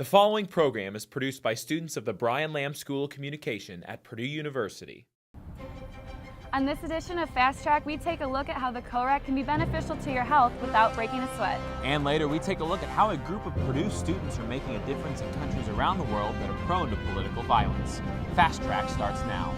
The following program is produced by students of the Brian Lamb School of Communication at Purdue University. On this edition of Fast Track, we take a look at how the co-rec can be beneficial to your health without breaking a sweat. And later, we take a look at how a group of Purdue students are making a difference in countries around the world that are prone to political violence. Fast Track starts now.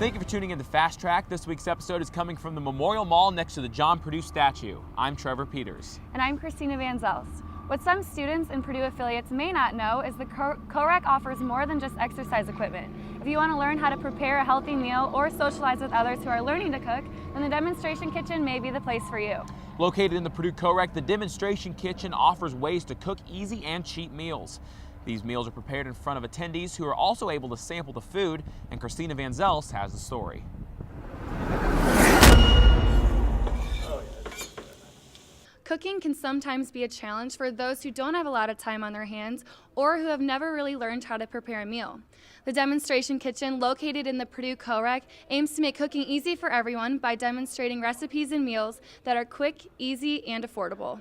Thank you for tuning in to Fast Track. This week's episode is coming from the Memorial Mall next to the John Purdue statue. I'm Trevor Peters. And I'm Christina Van Zelst. What some students and Purdue affiliates may not know is the co-rec offers more than just exercise equipment. If you want to learn how to prepare a healthy meal or socialize with others who are learning to cook, then the demonstration kitchen may be the place for you. Located in the Purdue co-rec, the demonstration kitchen offers ways to cook easy and cheap meals. These meals are prepared in front of attendees who are also able to sample the food, and Christina Van Zelst has the story. Cooking can sometimes be a challenge for those who don't have a lot of time on their hands or who have never really learned how to prepare a meal. The demonstration kitchen, located in the Purdue co-rec, aims to make cooking easy for everyone by demonstrating recipes and meals that are quick, easy, and affordable.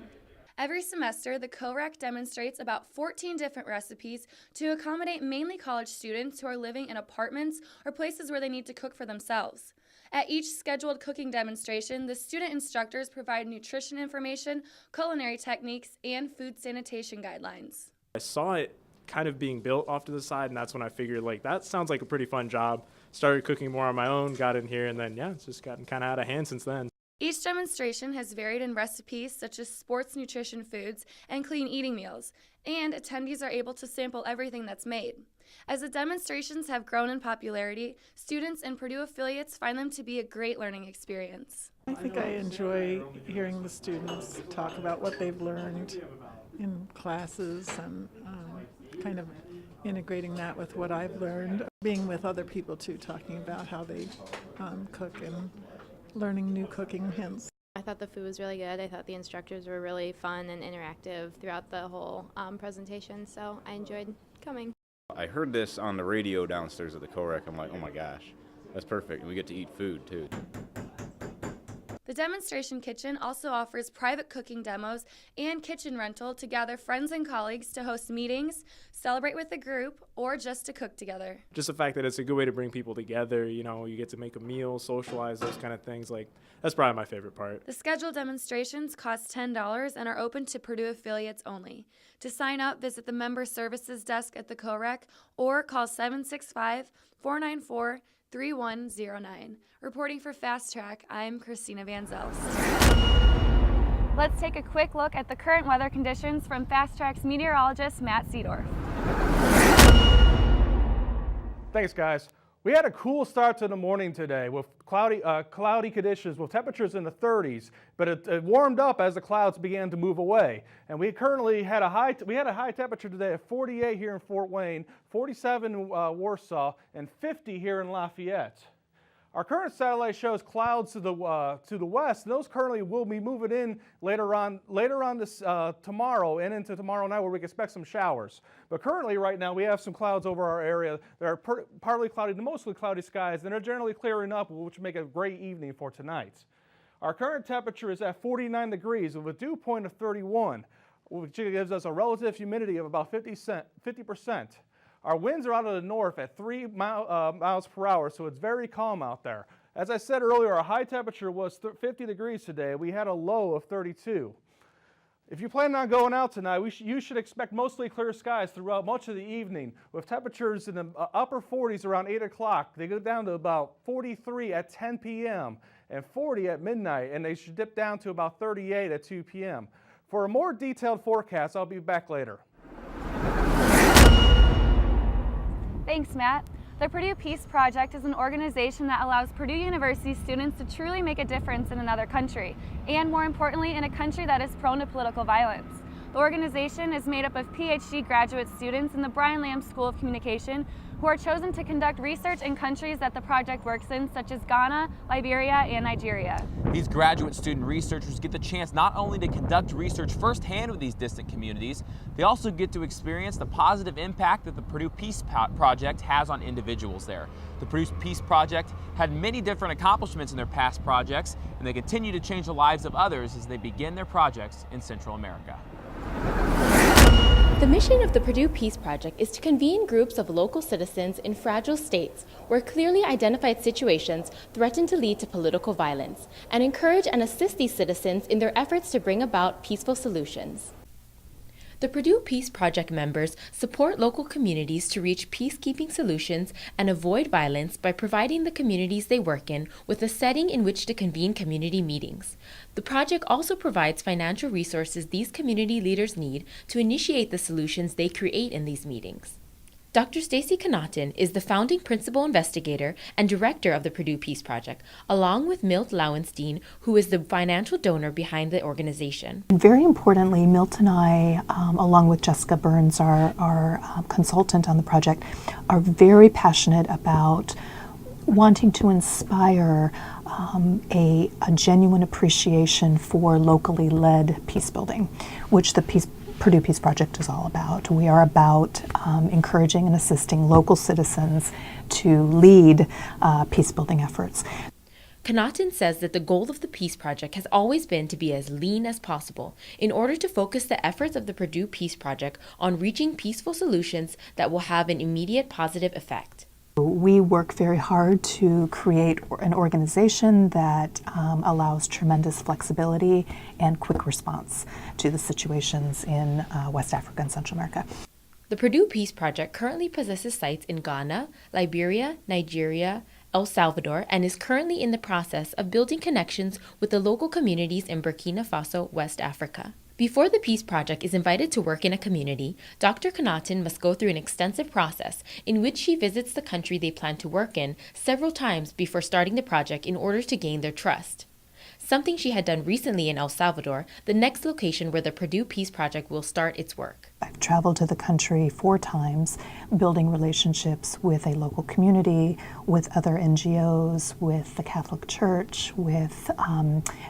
Every semester, the co-rec demonstrates about 14 different recipes to accommodate mainly college students who are living in apartments or places where they need to cook for themselves. At each scheduled cooking demonstration, the student instructors provide nutrition information, culinary techniques, and food sanitation guidelines. I saw it kind of being built off to the side, and that's when I figured, that sounds like a pretty fun job. Started cooking more on my own, got in here, and then, it's just gotten kind of out of hand since then. Each demonstration has varied in recipes such as sports nutrition foods and clean eating meals, and attendees are able to sample everything that's made. As the demonstrations have grown in popularity, students and Purdue affiliates find them to be a great learning experience. I think I enjoy hearing the students talk about what they've learned in classes and kind of integrating that with what I've learned. Being with other people too, talking about how they cook and learning new cooking hints. I thought the food was really good. I thought the instructors were really fun and interactive throughout the whole presentation, so I enjoyed coming. I heard this on the radio downstairs at the co-rec. I'm like, oh my gosh, that's perfect. And we get to eat food too. The demonstration kitchen also offers private cooking demos and kitchen rental to gather friends and colleagues to host meetings, celebrate with a group, or just to cook together. Just the fact that it's a good way to bring people together, you get to make a meal, socialize, those kind of things. That's probably my favorite part. The scheduled demonstrations cost $10 and are open to Purdue affiliates only. To sign up, visit the Member Services desk at the co-rec or call 765-494-3109. Reporting for Fast Track, I'm Christina Van Zelst. Let's take a quick look at the current weather conditions from Fast Track's meteorologist, Matt Seedorf. Thanks, guys. We had a cool start to the morning today with cloudy conditions with temperatures in the 30s, but it warmed up as the clouds began to move away. And we currently had a high temperature today of 48 here in Fort Wayne, 47 in Warsaw, and 50 here in Lafayette. Our current satellite shows clouds to the west. Those currently will be moving in later on this tomorrow and into tomorrow night, where we can expect some showers. But currently, right now, we have some clouds over our area. There are partly cloudy to mostly cloudy skies, and they're generally clearing up, which make a great evening for tonight. Our current temperature is at 49 degrees with a dew point of 31, which gives us a relative humidity of about 50%. Our winds are out of the north at 3 miles per hour, so it's very calm out there. As I said earlier, our high temperature was 50 degrees today. We had a low of 32. If you plan on going out tonight, you should expect mostly clear skies throughout much of the evening, with temperatures in the upper 40s around 8 o'clock. They go down to about 43 at 10 p.m. and 40 at midnight, and they should dip down to about 38 at 2 p.m. For a more detailed forecast, I'll be back later. Thanks, Matt. The Purdue Peace Project is an organization that allows Purdue University students to truly make a difference in another country, and more importantly, in a country that is prone to political violence. The organization is made up of PhD graduate students in the Brian Lamb School of Communication who are chosen to conduct research in countries that the project works in, such as Ghana, Liberia, and Nigeria. These graduate student researchers get the chance not only to conduct research firsthand with these distant communities, they also get to experience the positive impact that the Purdue Peace Project has on individuals there. The Purdue Peace Project had many different accomplishments in their past projects, and they continue to change the lives of others as they begin their projects in Central America. The mission of the Purdue Peace Project is to convene groups of local citizens in fragile states where clearly identified situations threaten to lead to political violence, and encourage and assist these citizens in their efforts to bring about peaceful solutions. The Purdue Peace Project members support local communities to reach peacekeeping solutions and avoid violence by providing the communities they work in with a setting in which to convene community meetings. The project also provides financial resources these community leaders need to initiate the solutions they create in these meetings. Dr. Stacy Connaughton is the founding principal investigator and director of the Purdue Peace Project, along with Milt Lauenstein, who is the financial donor behind the organization. And very importantly, Milt and I, along with Jessica Burns, our consultant on the project, are very passionate about wanting to inspire a genuine appreciation for locally led peace building, which the Purdue Peace Project is all about. We are about encouraging and assisting local citizens to lead peace-building efforts. Connaughton says that the goal of the Peace Project has always been to be as lean as possible in order to focus the efforts of the Purdue Peace Project on reaching peaceful solutions that will have an immediate positive effect. We work very hard to create an organization that allows tremendous flexibility and quick response to the situations in West Africa and Central America. The Purdue Peace Project currently possesses sites in Ghana, Liberia, Nigeria, El Salvador, and is currently in the process of building connections with the local communities in Burkina Faso, West Africa. Before the Peace Project is invited to work in a community, Dr. Connaughton must go through an extensive process in which she visits the country they plan to work in several times before starting the project in order to gain their trust. Something she had done recently in El Salvador, the next location where the Purdue Peace Project will start its work. I've traveled to the country 4 times, building relationships with a local community, with other NGOs, with the Catholic Church, with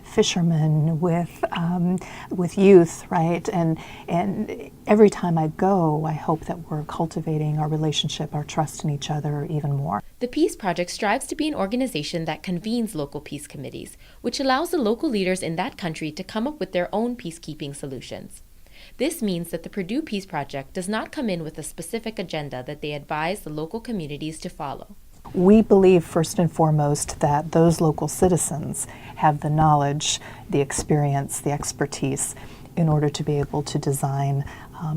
fishermen, with youth, right? And every time I go, I hope that we're cultivating our relationship, our trust in each other even more. The Peace Project strives to be an organization that convenes local peace committees, which allows the local leaders in that country to come up with their own peacekeeping solutions. This means that the Purdue Peace Project does not come in with a specific agenda that they advise the local communities to follow. We believe first and foremost that those local citizens have the knowledge, the experience, the expertise in order to be able to design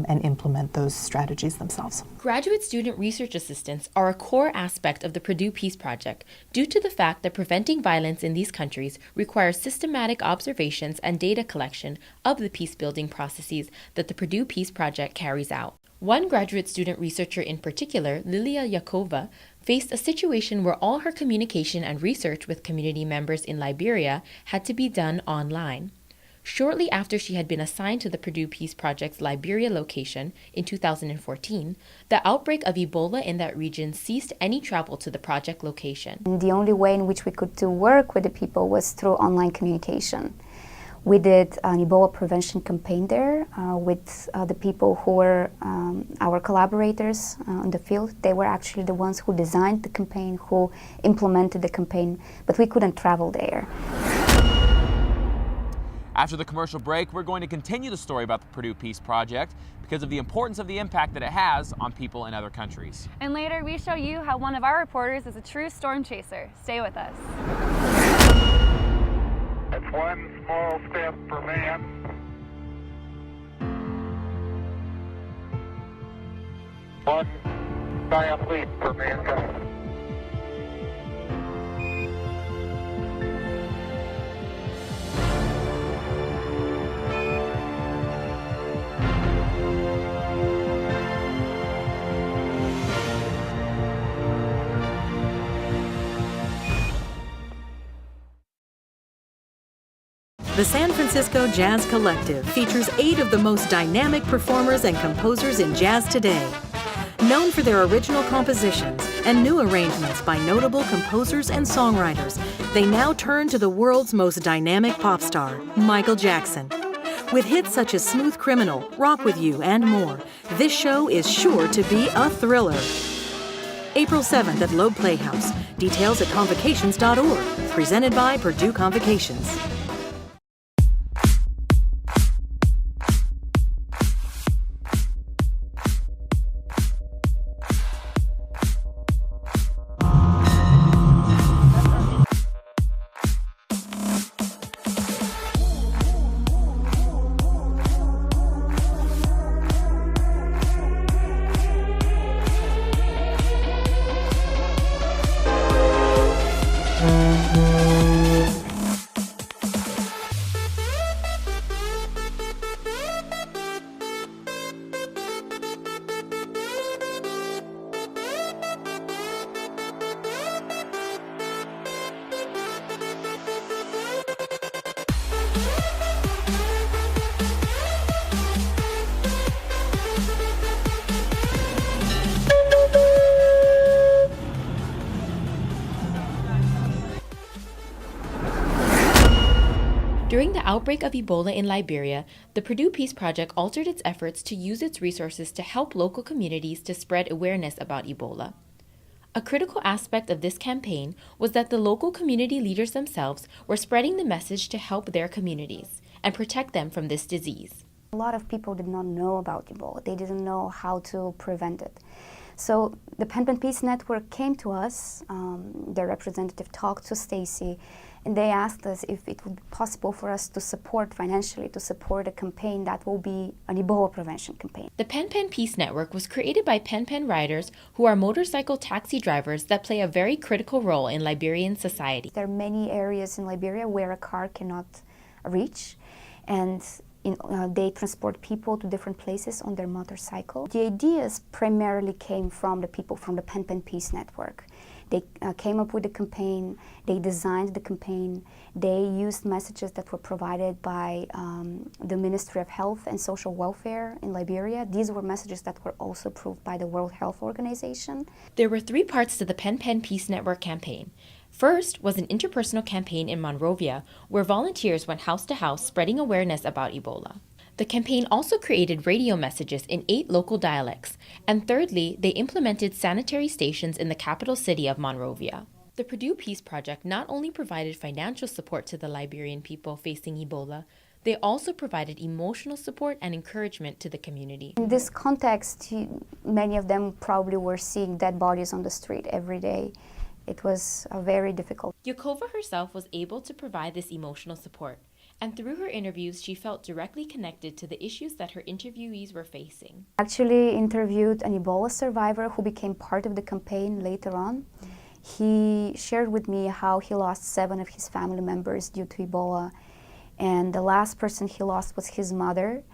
and implement those strategies themselves. Graduate student research assistants are a core aspect of the Purdue Peace Project due to the fact that preventing violence in these countries requires systematic observations and data collection of the peace-building processes that the Purdue Peace Project carries out. One graduate student researcher in particular, Lilia Yakova, faced a situation where all her communication and research with community members in Liberia had to be done online. Shortly after she had been assigned to the Purdue Peace Project's Liberia location in 2014, the outbreak of Ebola in that region ceased any travel to the project location. The only way in which we could work with the people was through online communication. We did an Ebola prevention campaign there with the people who were our collaborators in the field. They were actually the ones who designed the campaign, who implemented the campaign, but we couldn't travel there. After the commercial break, we're going to continue the story about the Purdue Peace Project because of the importance of the impact that it has on people in other countries. And later we show you how one of our reporters is a true storm chaser. Stay with us. It's one small step for man, one giant leap for mankind. The San Francisco Jazz Collective features 8 of the most dynamic performers and composers in jazz today. Known for their original compositions and new arrangements by notable composers and songwriters, they now turn to the world's most dynamic pop star, Michael Jackson. With hits such as Smooth Criminal, Rock With You, and more, this show is sure to be a thriller. April 7th at Loeb Playhouse. Details at convocations.org. Presented by Purdue Convocations. During the outbreak of Ebola in Liberia, the Purdue Peace Project altered its efforts to use its resources to help local communities to spread awareness about Ebola. A critical aspect of this campaign was that the local community leaders themselves were spreading the message to help their communities and protect them from this disease. A lot of people did not know about Ebola. They didn't know how to prevent it. So the Pen Peace Network came to us, their representative talked to Stacy, and they asked us if it would be possible for us to support financially, to support a campaign that will be an Ebola prevention campaign. The Pen Peace Network was created by Pen riders who are motorcycle taxi drivers that play a very critical role in Liberian society. There are many areas in Liberia where a car cannot reach, and they transport people to different places on their motorcycle. The ideas primarily came from the people from the Pen Peace Network. They came up with the campaign, they designed the campaign, they used messages that were provided by the Ministry of Health and Social Welfare in Liberia. These were messages that were also approved by the World Health Organization. There were 3 parts to the Pen Peace Network campaign. First was an interpersonal campaign in Monrovia, where volunteers went house to house spreading awareness about Ebola. The campaign also created radio messages in 8 local dialects, and thirdly, they implemented sanitary stations in the capital city of Monrovia. The Purdue Peace Project not only provided financial support to the Liberian people facing Ebola, they also provided emotional support and encouragement to the community. In this context, many of them probably were seeing dead bodies on the street every day. It was very difficult. Yakova herself was able to provide this emotional support, and through her interviews, she felt directly connected to the issues that her interviewees were facing. I actually interviewed an Ebola survivor who became part of the campaign later on. He shared with me how he lost 7 of his family members due to Ebola, and the last person he lost was his mother.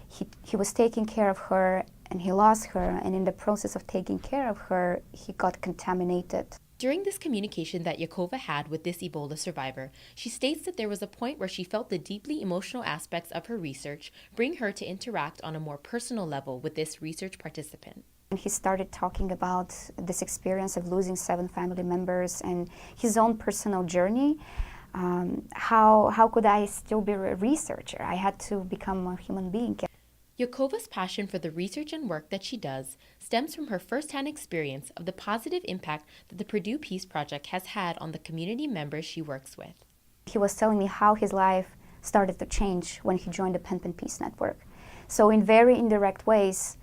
He was taking care of her, and he lost her, and in the process of taking care of her, he got contaminated. During this communication that Yakova had with this Ebola survivor, she states that there was a point where she felt the deeply emotional aspects of her research bring her to interact on a more personal level with this research participant. He started talking about this experience of losing 7 family members and his own personal journey. How could I still be a researcher? I had to become a human being. Yakova's passion for the research and work that she does stems from her first-hand experience of the positive impact that the Purdue Peace Project has had on the community members she works with. He was telling me how his life started to change when he joined the Pen Peace Network. So in very indirect ways,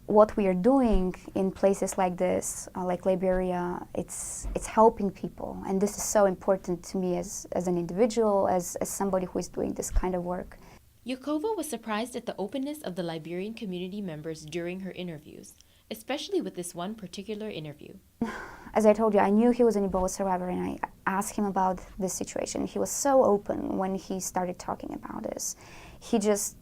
what we are doing in places like this, like Liberia, it's helping people. And this is so important to me as an individual, as somebody who is doing this kind of work. Yakova was surprised at the openness of the Liberian community members during her interviews, especially with this one particular interview. As I told you, I knew he was an Ebola survivor, and I asked him about this situation. He was so open when he started talking about this. He just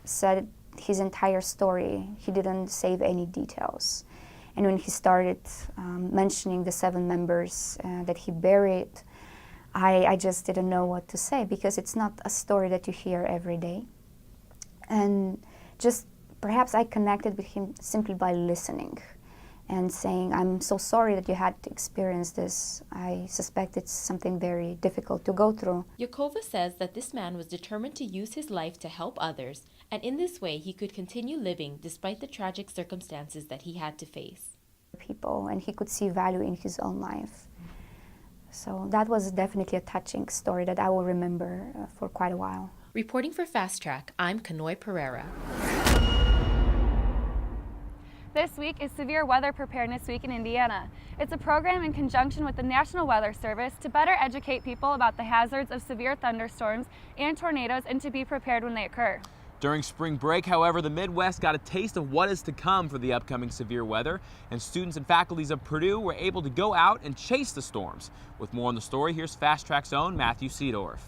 said his entire story. He didn't save any details. And when he started mentioning the 7 members that he buried, I just didn't know what to say because it's not a story that you hear every day. And just perhaps I connected with him simply by listening and saying, I'm so sorry that you had to experience this. I suspect it's something very difficult to go through. Yakova says that this man was determined to use his life to help others, and in this way he could continue living despite the tragic circumstances that he had to face. People, and he could see value in his own life. So that was definitely a touching story that I will remember for quite a while. Reporting for Fast Track, I'm Kanoy Pereira. This week is Severe Weather Preparedness Week in Indiana. It's a program in conjunction with the National Weather Service to better educate people about the hazards of severe thunderstorms and tornadoes and to be prepared when they occur. During spring break, however, the Midwest got a taste of what is to come for the upcoming severe weather, and students and faculties of Purdue were able to go out and chase the storms. With more on the story, here's Fast Track's own Matthew Seedorf.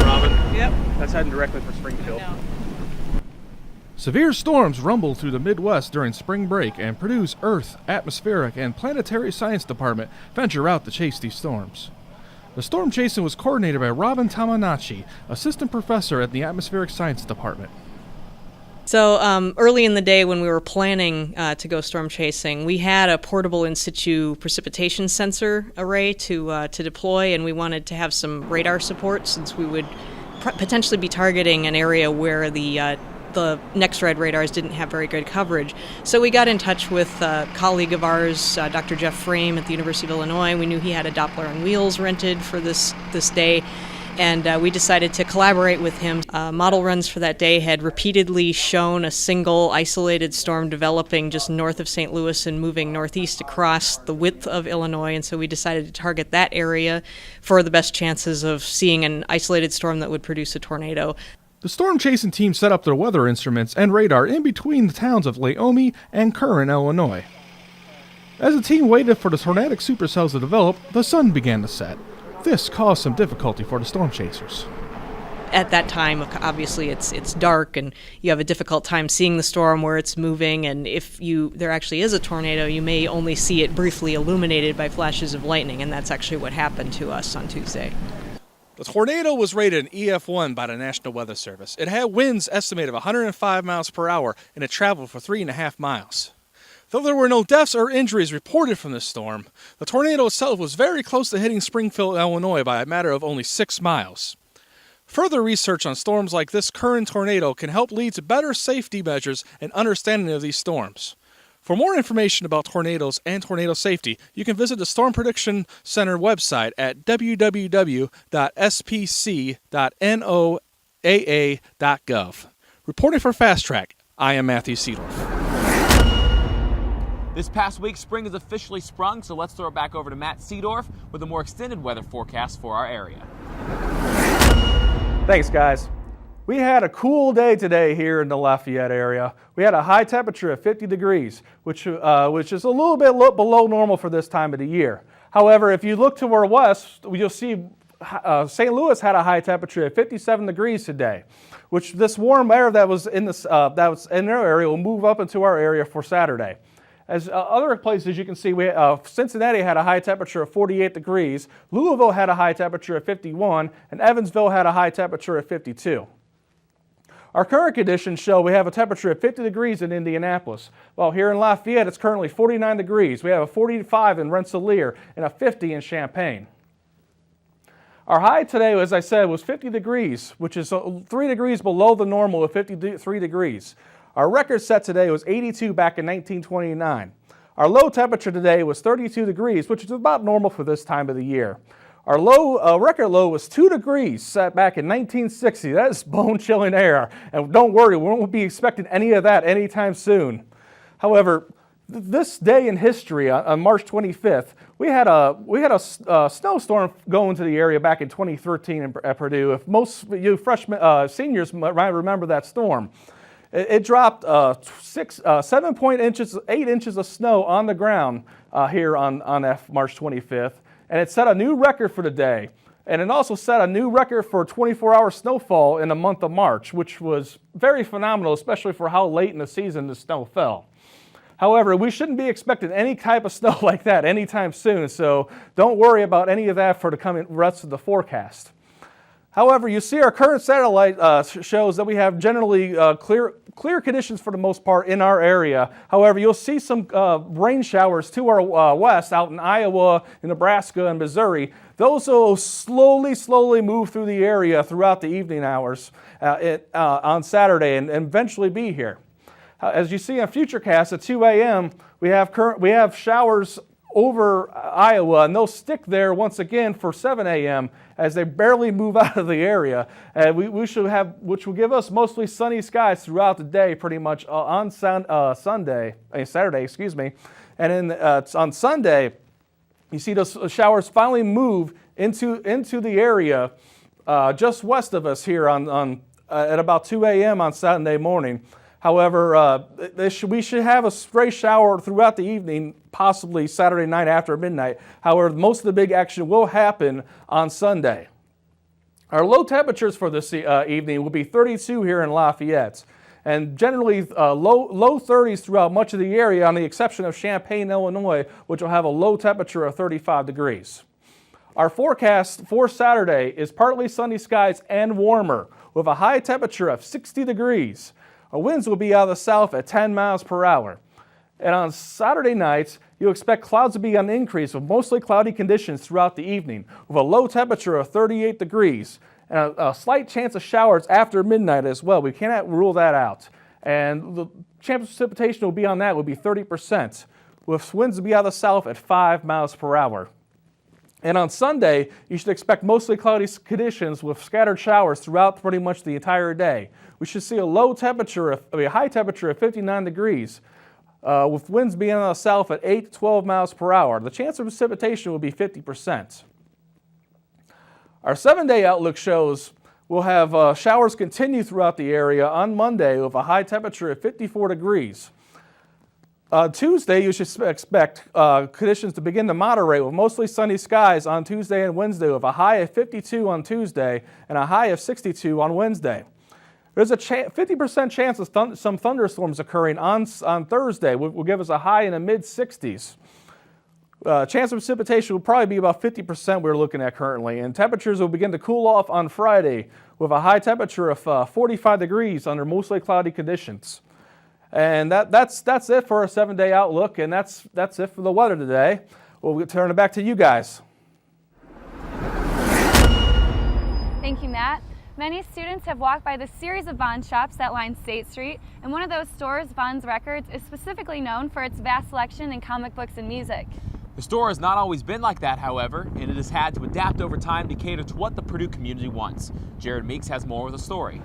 Robin? Yep. That's heading directly for Springfield. Severe storms rumble through the Midwest during spring break, and Purdue's Earth, Atmospheric, and Planetary Science Department venture out to chase these storms. The storm chasing was coordinated by Robin Tamanachi, assistant professor at the Atmospheric Science Department. So early in the day when we were planning to go storm chasing, we had a portable in situ precipitation sensor array to deploy, and we wanted to have some radar support since we would potentially be targeting an area where the next red radars didn't have very good coverage. So we got in touch with a colleague of ours, Dr. Jeff Frame at the University of Illinois. We knew he had a Doppler on wheels rented for this day, and we decided to collaborate with him. Model runs for that day had repeatedly shown a single isolated storm developing just north of St. Louis and moving northeast across the width of Illinois, and so we decided to target that area for the best chances of seeing an isolated storm that would produce a tornado. The storm chasing team set up their weather instruments and radar in between the towns of Laomi and Curran, Illinois. As the team waited for the tornadic supercells to develop, the sun began to set. This caused some difficulty for the storm chasers. At that time, obviously, it's dark, and you have a difficult time seeing the storm where it's moving, and if there actually is a tornado, you may only see it briefly illuminated by flashes of lightning, and that's actually what happened to us on Tuesday. The tornado was rated an EF1 by the National Weather Service. It had winds estimated of 105 miles per hour, and it traveled for 3.5 miles. Though there were no deaths or injuries reported from this storm, the tornado itself was very close to hitting Springfield, Illinois by a matter of only 6 miles. Further research on storms like this current tornado can help lead to better safety measures and understanding of these storms. For more information about tornadoes and tornado safety, you can visit the Storm Prediction Center website at www.spc.noaa.gov. Reporting for Fast Track, I am Matthew Seedorf. This past week, spring has officially sprung, so let's throw it back over to Matt Seedorf with a more extended weather forecast for our area. Thanks, guys. We had a cool day today here in the Lafayette area. We had a high temperature of 50 degrees, which is a little bit below normal for this time of the year. However, if you look to our west, you'll see St. Louis had a high temperature of 57 degrees today, which this warm air that was in their area will move up into our area for Saturday. As other places you can see, Cincinnati had a high temperature of 48 degrees, Louisville had a high temperature of 51, and Evansville had a high temperature of 52. Our current conditions show we have a temperature of 50 degrees in Indianapolis, while here in Lafayette it's currently 49 degrees. We have a 45 in Rensselaer and a 50 in Champaign. Our high today, as I said, was 50 degrees, which is 3 degrees below the normal of 53 degrees. Our record set today was 82 back in 1929. Our low temperature today was 32 degrees, which is about normal for this time of the year. Our record low was 2 degrees set back in 1960. That is bone-chilling air. And don't worry, we won't be expecting any of that anytime soon. However, this day in history, on March 25th, we had a snowstorm go into the area back in 2013 at Purdue. If most of you seniors might remember that storm. It dropped 8 inches of snow on the ground here on March 25th. And it set a new record for the day. And it also set a new record for 24-hour snowfall in the month of March, which was very phenomenal, especially for how late in the season the snow fell. However, we shouldn't be expecting any type of snow like that anytime soon, so don't worry about any of that for the coming rest of the forecast. However, you see our current satellite shows that we have generally clear conditions for the most part in our area. However, you'll see some rain showers to our west out in Iowa, in Nebraska, and Missouri. Those will slowly move through the area throughout the evening hours on Saturday and eventually be here. As you see on Futurecast at 2 a.m., we have showers over Iowa, and they'll stick there once again for 7 a.m. as they barely move out of the area. We should have, which will give us mostly sunny skies throughout the day, pretty much on Saturday, excuse me. And then on Sunday, you see those showers finally move into the area just west of us here at about 2 a.m. on Saturday morning. However, we should have a stray shower throughout the evening, possibly Saturday night after midnight. However, most of the big action will happen on Sunday. Our low temperatures for this evening will be 32 here in Lafayette, and generally low 30s throughout much of the area, on the exception of Champaign, Illinois, which will have a low temperature of 35 degrees. Our forecast for Saturday is partly sunny skies and warmer, with a high temperature of 60 degrees. Our winds will be out of the south at 10 miles per hour. And on Saturday nights, you expect clouds to be on the increase with mostly cloudy conditions throughout the evening, with a low temperature of 38 degrees and a slight chance of showers after midnight as well. We cannot rule that out. And the chance of precipitation will be on that will be 30%, with winds to be out of the south at 5 miles per hour. And on Sunday, you should expect mostly cloudy conditions with scattered showers throughout pretty much the entire day. We should see a high temperature of 59 degrees, with winds being on the south at 8 to 12 miles per hour. The chance of precipitation will be 50%. Our 7-day outlook shows we'll have showers continue throughout the area on Monday with a high temperature of 54 degrees. Tuesday, you should expect conditions to begin to moderate with mostly sunny skies on Tuesday and Wednesday, with a high of 52 on Tuesday and a high of 62 on Wednesday. There's a 50% chance of some thunderstorms occurring on Thursday, which will give us a high in the mid-60s. Chance of precipitation will probably be about 50% we're looking at currently, and temperatures will begin to cool off on Friday with a high temperature of 45 degrees under mostly cloudy conditions. And that's it for our 7-day outlook, and that's it for the weather today. We'll turn it back to you guys. Thank you, Matt. Many students have walked by the series of Vons shops that line State Street, and one of those stores, Vons Records, is specifically known for its vast selection in comic books and music. The store has not always been like that, however, and it has had to adapt over time to cater to what the Purdue community wants. Jared Meeks has more with the story.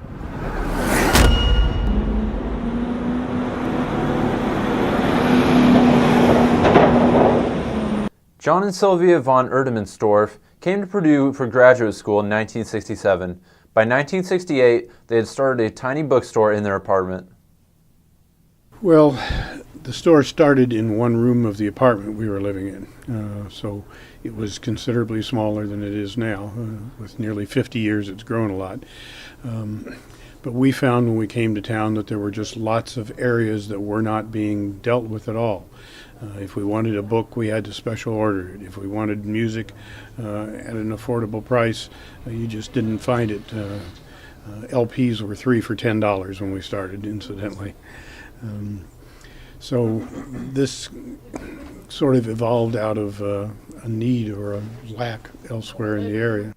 John and Sylvia von Erdemenstorff came to Purdue for graduate school in 1967. By 1968, they had started a tiny bookstore in their apartment. Well, the store started in one room of the apartment we were living in, so it was considerably smaller than it is now. With nearly 50 years, it's grown a lot. But we found when we came to town that there were just lots of areas that were not being dealt with at all. If we wanted a book, we had to special order it. If we wanted music at an affordable price, you just didn't find it. LPs were 3 for $10 when we started, incidentally. So this sort of evolved out of a need or a lack elsewhere in the area.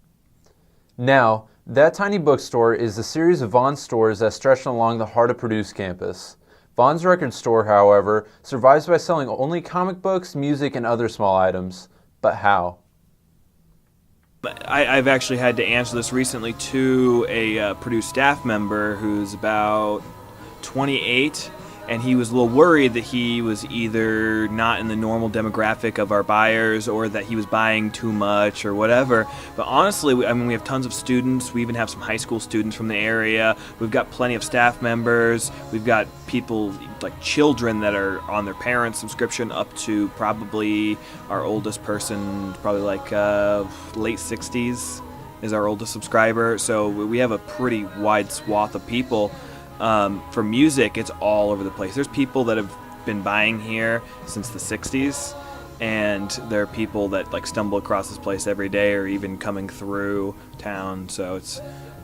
Now, that tiny bookstore is a series of Vons stores that stretch along the heart of Purdue's campus. Vons Record Store, however, survives by selling only comic books, music, and other small items. But how? I've actually had to answer this recently to a Purdue staff member who's about 28, and he was a little worried that he was either not in the normal demographic of our buyers or that he was buying too much or whatever. But honestly, we have tons of students. We even have some high school students from the area. We've got plenty of staff members. We've got people, like children, that are on their parents' subscription up to probably our oldest person, probably like late 60s is our oldest subscriber. So we have a pretty wide swath of people. For music, it's all over the place. There's people that have been buying here since the 60s, and there are people that like stumble across this place every day or even coming through town, so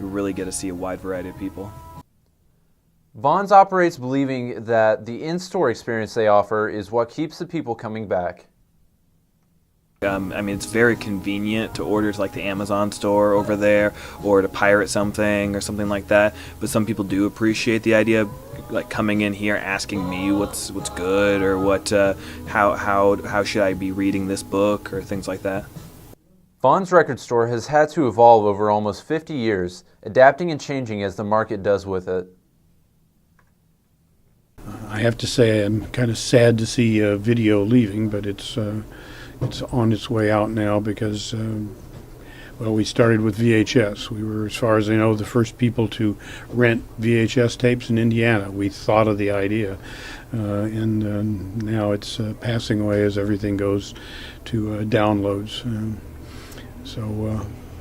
you really get to see a wide variety of people. Vons operates believing that the in-store experience they offer is what keeps the people coming back. I mean, it's very convenient to order to like the Amazon store over there, or to pirate something or something like that. But some people do appreciate the idea of like coming in here, asking me what's good, or what how should I be reading this book, or things like that. Vons Record Store has had to evolve over almost 50 years, adapting and changing as the market does with it. I have to say I'm kind of sad to see video leaving, but it's on its way out now because, well, we started with VHS. We were, as far as I know, the first people to rent VHS tapes in Indiana. We thought of the idea, and now it's passing away as everything goes to downloads.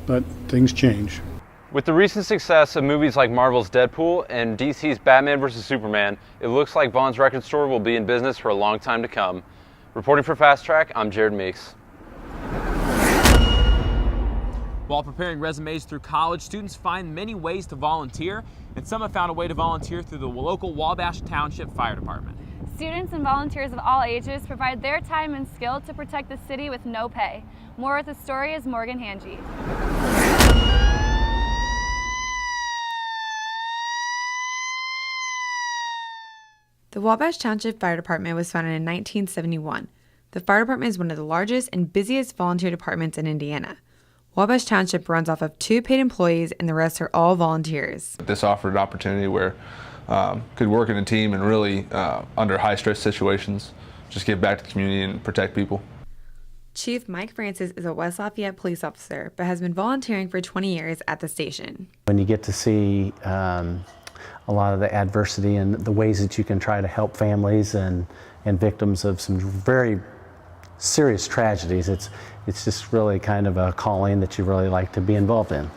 But things change. With the recent success of movies like Marvel's Deadpool and DC's Batman vs. Superman, it looks like Vons Record Store will be in business for a long time to come. Reporting for Fast Track, I'm Jared Meeks. While preparing resumes through college, students find many ways to volunteer, and some have found a way to volunteer through the local Wabash Township Fire Department. Students and volunteers of all ages provide their time and skill to protect the city with no pay. More with the story is Morgan Hange. The Wabash Township Fire Department was founded in 1971. The fire department is one of the largest and busiest volunteer departments in Indiana. Wabash Township runs off of 2 paid employees, and the rest are all volunteers. This offered an opportunity where could work in a team and really, under high-stress situations, just give back to the community and protect people. Chief Mike Francis is a West Lafayette police officer, but has been volunteering for 20 years at the station. When you get to see a lot of the adversity and the ways that you can try to help families and victims of some very serious tragedies, it's just really kind of a calling that you really like to be involved in.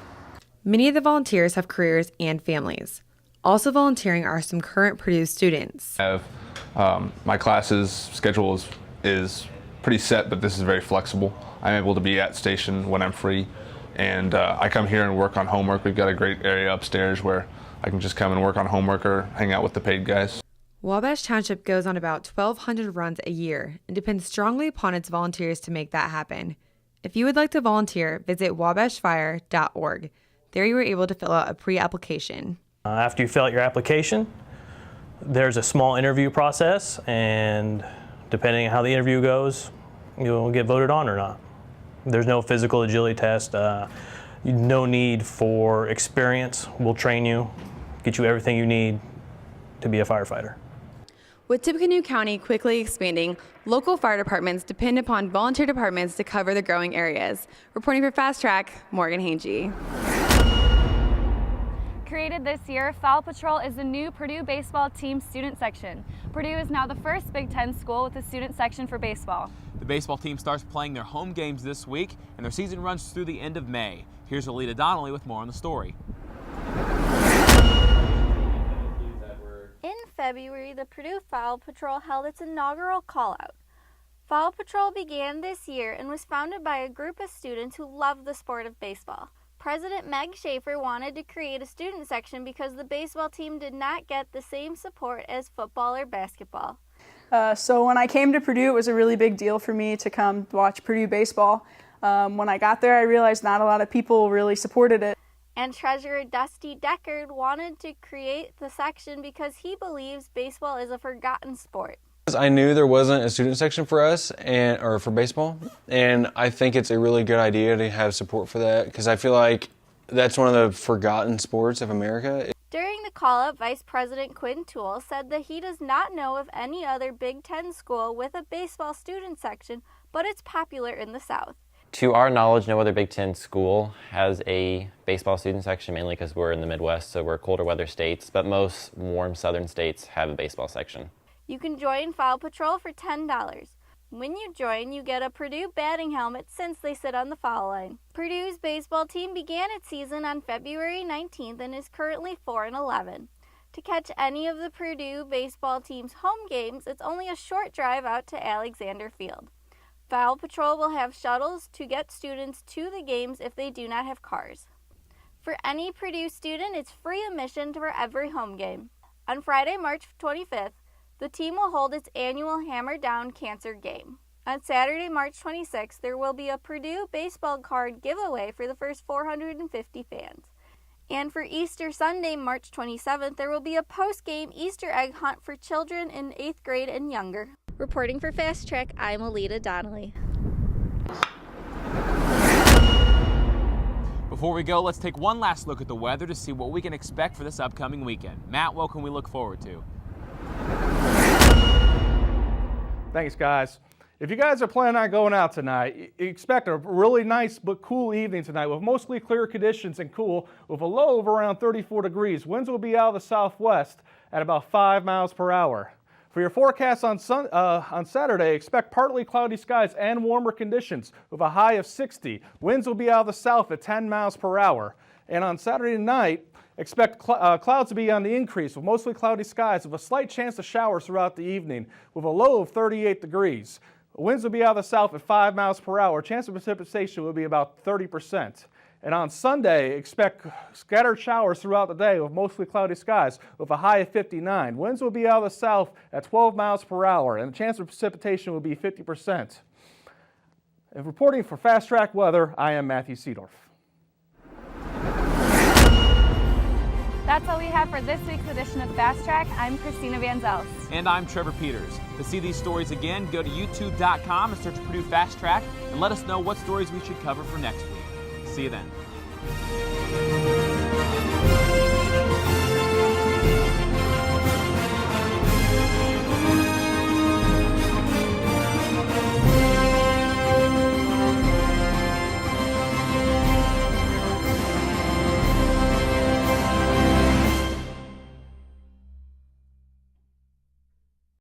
Many of the volunteers have careers and families. Also volunteering are some current Purdue students. I have, my classes schedule is pretty set, but this is very flexible. I'm able to be at station when I'm free, and I come here and work on homework. We've got a great area upstairs where I can just come and work on homework or hang out with the paid guys. Wabash Township goes on about 1,200 runs a year and depends strongly upon its volunteers to make that happen. If you would like to volunteer, visit wabashfire.org. There you are able to fill out a pre-application. After you fill out your application, there's a small interview process, and depending on how the interview goes, you'll get voted on or not. There's no physical agility test, no need for experience. We'll train you, get you everything you need to be a firefighter. With Tippecanoe County quickly expanding, local fire departments depend upon volunteer departments to cover the growing areas. Reporting for Fast Track, Morgan Hange. Created this year, Foul Patrol is the new Purdue baseball team student section. Purdue is now the first Big Ten school with a student section for baseball. The baseball team starts playing their home games this week, and their season runs through the end of May. Here's Alita Donnelly with more on the story. In February, the Purdue Foul Patrol held its inaugural call-out. Foul Patrol began this year and was founded by a group of students who love the sport of baseball. President Meg Schaefer wanted to create a student section because the baseball team did not get the same support as football or basketball. So when I came to Purdue, it was a really big deal for me to come watch Purdue baseball. When I got there, I realized not a lot of people really supported it. And Treasurer Dusty Deckard wanted to create the section because he believes baseball is a forgotten sport. I knew there wasn't a student section for us or for baseball, and I think it's a really good idea to have support for that because I feel like that's one of the forgotten sports of America. During the call-up, Vice President Quinn Toole said that he does not know of any other Big Ten school with a baseball student section, but it's popular in the South. To our knowledge, no other Big Ten school has a baseball student section, mainly because we're in the Midwest, so we're colder weather states, but most warm southern states have a baseball section. You can join Foul Patrol for $10. When you join, you get a Purdue batting helmet since they sit on the foul line. Purdue's baseball team began its season on February 19th and is currently 4-11. To catch any of the Purdue baseball team's home games, it's only a short drive out to Alexander Field. Foul Patrol will have shuttles to get students to the games if they do not have cars. For any Purdue student, it's free admission for every home game. On Friday, March 25th, the team will hold its annual Hammer Down Cancer game. On Saturday, March 26th, there will be a Purdue baseball card giveaway for the first 450 fans. And for Easter Sunday, March 27th, there will be a post-game Easter egg hunt for children in 8th grade and younger. Reporting for Fast Track, I'm Alita Donnelly. Before we go, let's take one last look at the weather to see what we can expect for this upcoming weekend. Matt, what can we look forward to? Thanks, guys. If you guys are planning on going out tonight, expect a really nice but cool evening tonight with mostly clear conditions and cool with a low of around 34 degrees. Winds will be out of the southwest at about 5 miles per hour. For your forecast on Saturday, expect partly cloudy skies and warmer conditions with a high of 60. Winds will be out of the south at 10 miles per hour. And on Saturday night, expect clouds to be on the increase with mostly cloudy skies with a slight chance of showers throughout the evening with a low of 38 degrees. Winds will be out of the south at 5 miles per hour. Chance of precipitation will be about 30%. And on Sunday, expect scattered showers throughout the day with mostly cloudy skies with a high of 59. Winds will be out of the south at 12 miles per hour, and the chance of precipitation will be 50%. And reporting for Fast Track Weather, I am Matthew Seedorf. That's all we have for this week's edition of Fast Track. I'm Christina Van Zels. And I'm Trevor Peters. To see these stories again, go to youtube.com and search Purdue Fast Track and let us know what stories we should cover for next week. See you then.